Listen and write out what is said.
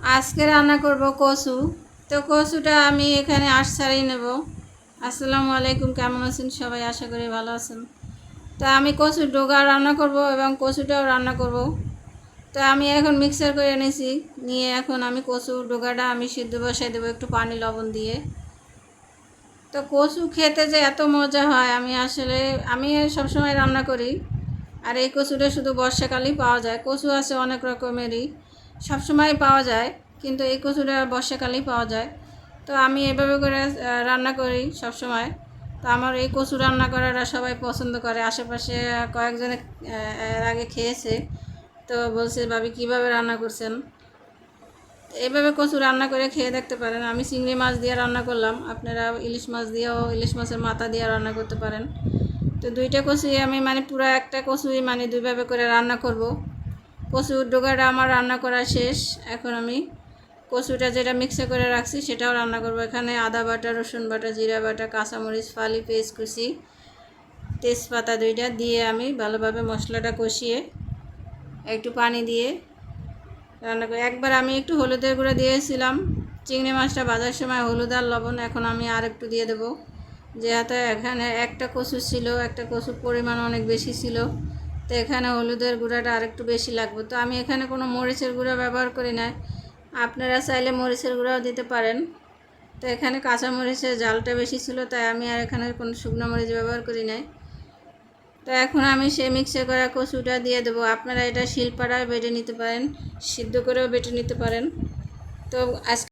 আজকে রান্না করব কচু। তো কচুটা আমি এখানে আঁশ ছাড়িয়ে নেব। আসসালামু আলাইকুম, কেমন আছেন সবাই? আশা করি ভালো আছেন। তো আমি কচুর ডগা রান্না করব এবং কচুটাও রান্না করব। তো আমি এখন মিক্সার করে এনেছি, নিয়ে এখন আমি কচুর ডগাটা আমি সিদ্ধ বসাই দেবো একটু পানি লবণ দিয়ে। তো কচু খেতে যে এত মজা হয়, আমি সবসময় রান্না করি। আর এই কচুটা শুধু বর্ষাকালেই পাওয়া যায়। কচু আছে অনেক রকমেরই, সবসময় পাওয়া যায়, কিন্তু এই কচুটা বর্ষাকালেই পাওয়া যায়। তো আমি এভাবে করে রান্না করি সবসময়। তো আমার এই কচু রান্না করাটা সবাই পছন্দ করে। আশেপাশে কয়েকজনে এর আগে খেয়েছে, তো বলছে ভাবি কীভাবে রান্না করছেন। এইভাবে কচু রান্না করে খেয়ে দেখতে পারেন। আমি চিংড়ি মাছ দিয়ে রান্না করলাম, আপনারা ইলিশ মাছ দিয়েও, ইলিশ মাছের মাথা দিয়ে রান্না করতে পারেন। তো দুইটা কচুই আমি পুরো একটা কচুই দুইভাবে করে রান্না করব। কচুর ডোগাটা আমার রান্না করা শেষ। এখন আমি কচুটা যেটা মিক্সে করে রাখছি সেটাও রান্না করব। এখানে আদা বাটা, রসুন বাটা, জিরা বাটা, কাঁচামরিচ ফালি, পেঁয়াজ কুচি, তেজপাতা দুইটা দিয়ে আমি ভালোভাবে মশলাটা কষিয়ে একটু পানি দিয়ে রান্না করি। একবার আমি একটু হলুদের গুঁড়ো দিয়েছিলাম চিংড়ি মাছটা ভাজার সময়, হলুদ আর লবণ। এখন আমি আর একটু দিয়ে দেবো, যেহেতু এখানে একটা কচু ছিল, একটা কচুর পরিমাণ অনেক বেশি ছিল, তো এখানে হলুদের গুঁড়াটা আরেকটু বেশি লাগবে। তো আমি এখানে কোনো মরিচের গুঁড়া ব্যবহার করি না, আপনারা চাইলে মরিচের গুঁড়াও দিতে পারেন। তো এখানে কাঁচা মরিচের ঝালটা বেশি ছিল, তাই আমি আর এখানে কোনো শুকনো মরিচ ব্যবহার করি নাই। তো এখন আমি সেই মিক্সে করা কচুটা দিয়ে দেবো। আপনারা এটা শিলপাটায় বেটে নিতে পারেন, সিদ্ধ করেও বেটে নিতে পারেন। তো আজকে